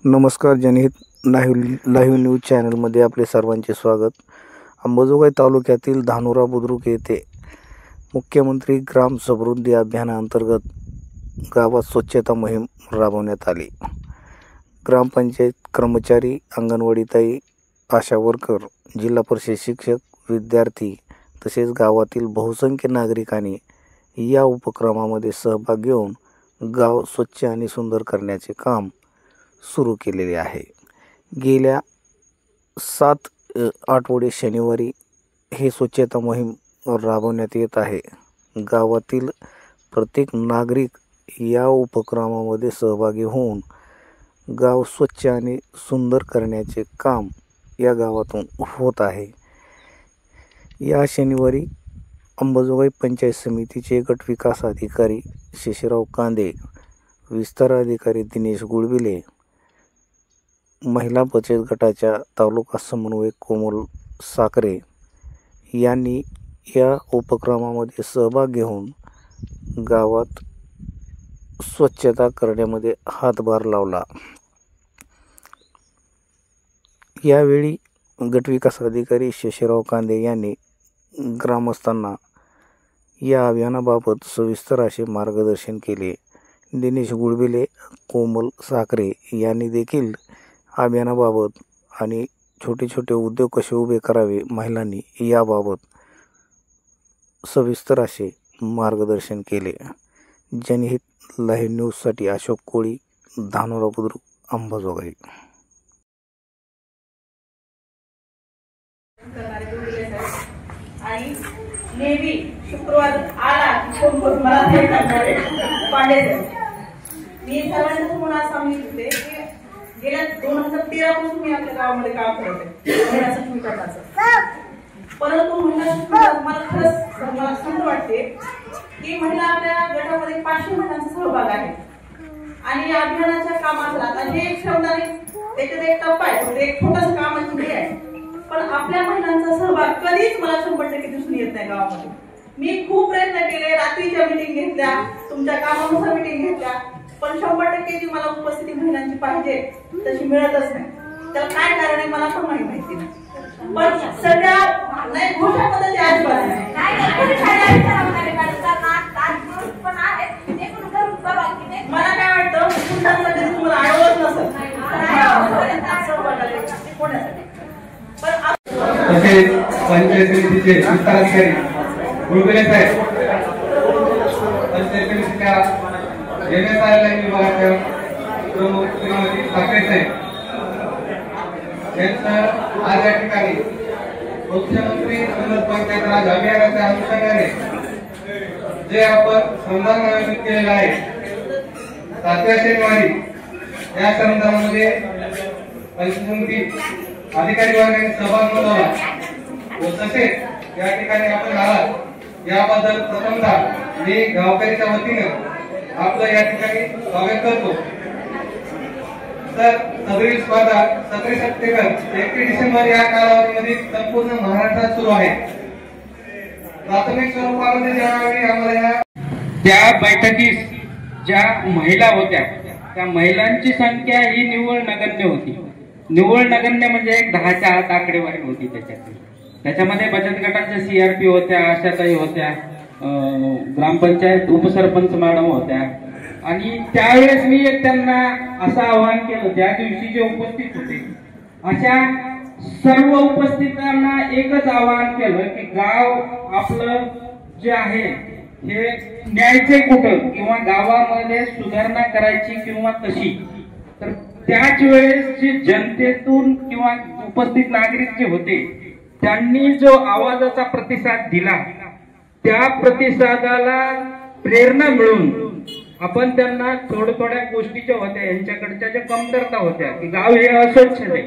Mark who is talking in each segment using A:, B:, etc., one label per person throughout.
A: नमस्कार. जनहित live news चॅनलमध्ये आपले सर्वांचे स्वागत. अंबाजोगाई तालुक्यातील धानोरा बुद्रुक येथे मुख्यमंत्री ग्राम समृद्धी अभियानाअंतर्गत गावात स्वच्छता मोहीम राबवण्यात आली. ग्रामपंचायत कर्मचारी, अंगणवाडीताई, आशा वर्कर, जिल्हा परिषद शिक्षक, विद्यार्थी तसेच गावातील बहुसंख्य नागरिकांनी या उपक्रमामध्ये सहभाग घेऊन गाव स्वच्छ आणि सुंदर करण्याचे काम सुरू केलेले आहे. गेल्या 7 आठवडे शनिवारी हे स्वच्छता मोहीम राबवण्यात येत आहे. गावातील प्रत्येक नागरिक या उपक्रमामध्ये सहभागी होऊन गाव स्वच्छ आणि सुंदर करण्याचे काम या गावातून होत आहे. या शनिवारी अंबाजोगाई पंचायत समितीचे गट विकास अधिकारी शेषराव कांदे, विस्तार अधिकारी दिनेश गुळबिले, महिला बचत गटाच्या तालुका समन्वयक कोमल साखरे यांनी या उपक्रमामध्ये सहभाग घेऊन गावात स्वच्छता करण्यामध्ये हातभार लावला. यावेळी गटविकास अधिकारी शेषराव कांदे यांनी ग्रामस्थांना या अभियानाबाबत सविस्तर असे मार्गदर्शन केले. दिनेश गुळबिले, कोमल साखरे यांनी देखील अभियानाबाबत आणि छोटे छोटे उद्योग कसे उभे करावे महिलांनी याबाबत सविस्तर असे मार्गदर्शन केले. जनहित लाईव्ह न्यूजसाठी अशोक कोळी, धानोरा बुद्रुक, अंबाजोगाई.
B: आणि नेहमी शुक्रवार आला फोन करून मला ते करणारे पांडेसर. मी सर्वांना समोर असं सांगितले की गेल्या 2013 पासून मी आपल्या गावामध्ये काम करते महिला सक्षमीकरणाचं. परंतु मला खरंच मला संत वाटते की महिला आपल्या गटामध्ये 500 महिलांचा सहभाग आहे आणि या अभियानाच्या कामात आता हे एक शब्दाने त्याच्यात एक टप्पा आहे, एक छोटंसं कामाची हे आहे. पण आपल्या महिलांचा सहभाग कधीच मला 100% दिसून येत नाही गावामध्ये. मी खूप प्रयत्न केले, रात्रीच्या मीटिंग घेतल्या, तुमच्या कामानुसार मीटिंग घेतल्या, पण 100% जी मला उपस्थिती महिलांची पाहिजे तशी मिळतच नाही. त्याला काय कारण आहे मला पण माहिती नाही. पण सगळ्या नाही घोषणा पद्धती अजिबात नाही. मला काय वाटतं कुठल्यामध्ये तुम्हाला आढळत नसेल कोणासाठी.
C: तसेच पंचायत समितीचे विस्तार अधिकारी गुळबिले साहेब, पंचायत समितीच्या MSRL विभागाच्या प्रमुख श्रीमती साखरे साहेब यांचं आज या ठिकाणी मुख्यमंत्री पंचायत राज अभियानाच्या अनुषंगाने जे आपण संधान आयोजित केलेलं आहे 7व्या शनिवारी, या संधानामध्ये पंचायत समिती अधिकारी वर्गाने सहभाग नोंदवला व तसेच या ठिकाणी आपण आलात याबद्दल प्रथमतः मी गावकरीच्या वतीनं आपलं या ठिकाणी स्वागत करतो. तर सदरील स्पर्धा 17 सप्टेंबर 31 डिसेंबर या कालावधीमध्ये संपूर्ण महाराष्ट्रात सुरू आहे. प्राथमिक स्वरूपामध्ये ज्यावेळी आम्हाला
D: त्या बैठकीस ज्या महिला होत्या त्या महिलांची संख्या ही निव्वळ नगण्य होती. निव्वळ नगण्य म्हणजे एक 10च्या आत आकडेवारी होती. त्याच्यामध्ये बचत गटाच्या CRP होत्या, आशाताई होत्या, ग्रामपंचायत उपसरपंच मॅडम होत्या. आणि त्यावेळेस मी एक त्यांना असं आवाहन केलं, त्या दिवशी जे उपस्थित होते अशा सर्व उपस्थितांना एकच आवाहन केलं की गाव आपलं जे आहे हे न्यायचे कुठं किंवा गावामध्ये सुधारणा करायची किंवा कशी. तर त्याच वेळेस जे जनतेतून किंवा उपस्थित नागरिक जे होते त्यांनी जो आवाजाचा प्रतिसाद दिला त्या प्रतिसादाला प्रेरणा मिळून आपण त्यांना थोड्या गोष्टीच्या होत्या, यांच्याकडच्या ज्या कमतरता होत्या की गाव हे अस्वच्छ आहे,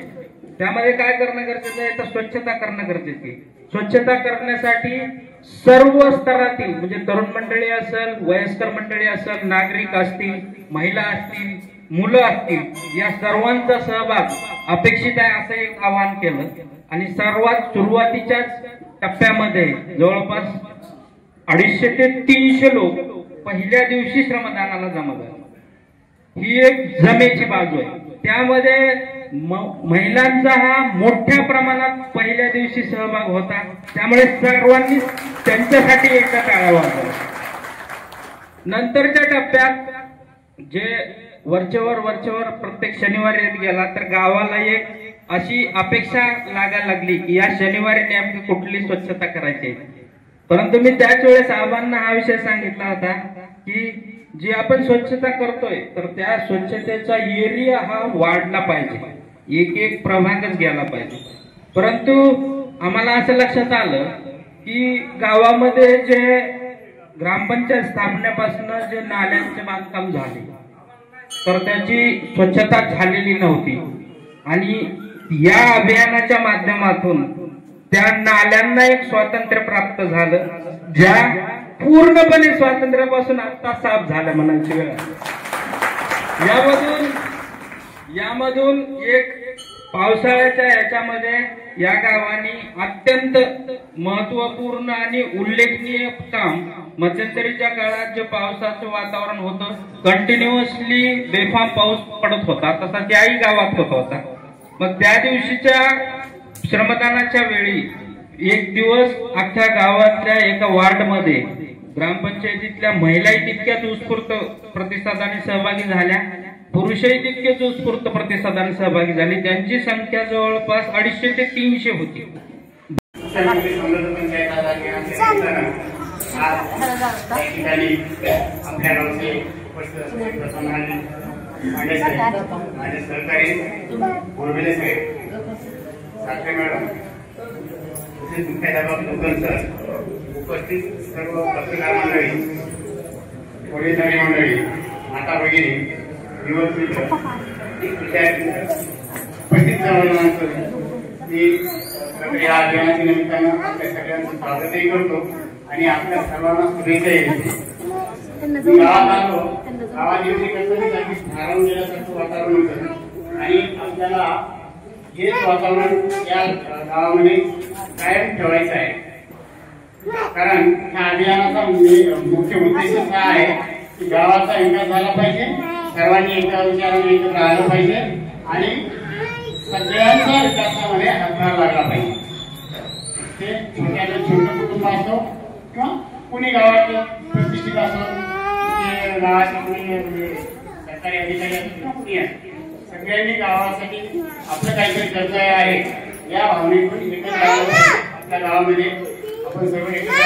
D: त्यामध्ये काय करणं गरजेचं आहे तर स्वच्छता करणं गरजेचं आहे. स्वच्छता करण्यासाठी सर्व स्तरातील म्हणजे तरुण मंडळी असेल, वयस्कर मंडळी असेल, नागरिक असतील, महिला असतील, मुलं असतील, या सर्वांचा सहभाग अपेक्षित आहे असं एक आवाहन केलं. आणि सर्वात सुरुवातीच्याच टप्प्यामध्ये जवळपास 250 ते 300 लोक पहिल्या दिवशी श्रमदानाला जमा झाले. ही एक जमेची बाजू आहे. त्यामध्ये महिलांचा हा मोठ्या प्रमाणात पहिल्या दिवशी सहभाग होता. त्यामुळे सर्वांनी त्यांच्यासाठी एकदा टाळ्या वाजवल्या. नंतरच्या टप्प्यात जे वरचेवर प्रत्येक शनिवारी येत गेला तर गावाला एक अशी अपेक्षा लागायला लागली की या शनिवारी नेमकी कुठली स्वच्छता करायची. परंतु मी त्याच वेळेस आबांना हा विषय सांगितला होता की जी आपण स्वच्छता करतोय तर त्या स्वच्छतेचा एरिया हा वाढला पाहिजे, एक प्रभागच गेला पाहिजे. परंतु आम्हाला असं लक्षात आलं की गावामध्ये जे ग्रामपंचायत स्थापनेपासून जे नाल्यांचे बांधकाम झाले तर त्याची स्वच्छता झालेली नव्हती. आणि या अभियानाच्या माध्यमातून त्या नाल्यांना एक स्वातंत्र्य प्राप्त झालं, ज्या पूर्णपणे स्वातंत्र्यापासून आता साफ झालं म्हणायची वेळ. यामधून एक पावसाळ्याच्या याच्यामध्ये या गावाने अत्यंत महत्वपूर्ण आणि उल्लेखनीय काम, मध्यंतरीच्या काळात जे पावसाचं वातावरण होतं, कंटिन्युअसली बेफाम पाऊस पडत होता, तसा त्याही गावात होत होता. मग त्या दिवशीच्या श्रमदानाच्या वेळी एक दिवस अख्ख्या गावातल्या एका वार्डमध्ये ग्रामपंचायतीतल्या महिलाही तितक्याच उत्स्फूर्त प्रतिसादाने सहभागी झाल्या, पुरुषही तितकेच उत्स्फूर्त प्रतिसादाने सहभागी झाले. त्यांची संख्या जवळपास 250 ते 300 होती.
E: माझे सहकारी बोरबेले साहेब, साखरे मॅडम, तसेच मुख्याध्यापक लोकन सर, उपस्थित सर्व पत्रकार मंडळी, पोलीसधारी मंडळी, माता भगिनी, युवक मित्र, विद्यार्थी, उपस्थित सर्वांना मी या अभियानाच्या निमित्तानं आपल्या सगळ्यांचं स्वागतही करतो आणि आपल्या सर्वांना शुभेच्छा देतो. गावात आलो, गावात येऊन कसं भारावून गेल्यासारखं वातावरण होतं आणि आपल्याला हेच वातावरण या गावामध्ये कायम ठेवायचं आहे. कारण ह्या अभियानाचा मुख्य उद्देश हा आहे की गावाचा विकास झाला पाहिजे, सर्वांनी एका विचाराने एकत्र आलं पाहिजे आणि सगळ्यांच्या विकासामध्ये हातभार लागला पाहिजे. ते छोट्याला छोटं कुटुंब असो किंवा कुणी गावात प्रतिष्ठित असो, ते गावाचे कुणी सरकारी अधिकारी असो किंवा कुणी असो, सगळ्यांनी गावासाठी आपलं काहीतरी कर्तव्य आहे या भावनेतून एकत्र आपल्या गावामध्ये आपण सर्व एकत्र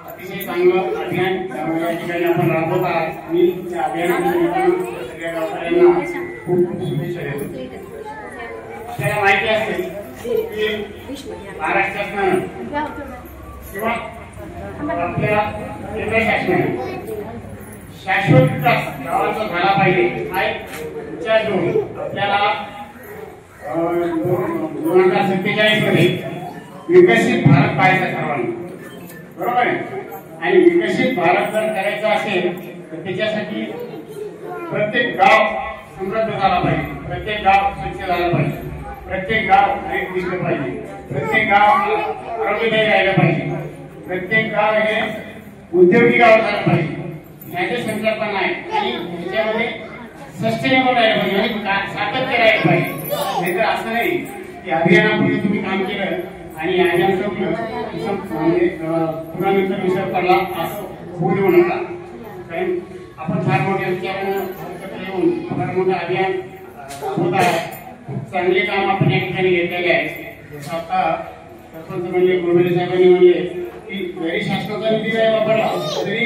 E: अतिशय चांगलं अभियान या ठिकाणी आपण राबवत आहात. मी त्या अभियानाच्या निमित्तानं सगळ्या गावकऱ्यांना खूप शुभेच्छा देतो. आपल्याला माहिती असेल की महाराष्ट्र शासनानं किंवा आपल्या केंद्र शासनाने शाश्वत विकास गावाचा झाला पाहिजे हा एक विचार घेऊन आपल्याला 2047 मध्ये विकसित भारत पाहायचा सर्वांनी, बरोबर आहे. आणि विकसित भारत जर करायचा असेल तर त्याच्यासाठी प्रत्येक गाव समृद्ध झाला पाहिजे, प्रत्येक गाव स्वच्छ झाला पाहिजे, प्रत्येक गाव हरित दिसलं पाहिजे, प्रत्येक गाव आरोग्यदायी राहिलं पाहिजे, प्रत्येक गाव हे उद्योगी गाव झालं पाहिजे. याची संकल्पना आहे आणि त्याच्यामध्ये सस्टेनेबल राहिलं पाहिजे आणि सातत्य राहिलं पाहिजे. नाहीतर असं नाही की अभियानापूर्वी तुम्ही काम केलं आणि अभियान संपलं पुन्हा नंतर विसर पडला, असं होऊ देऊ नका. कारण आपण फार मोठ्या विचारानं एकत्र येऊन फार मोठं अभियान होत आहे. खूप चांगले काम आपण या ठिकाणी घेतलेले आहे. जसं आता सरपंच म्हणजे बोरबेले साहेबांनी म्हणले की जरी शासनाचा निधी नाही वापरला तरी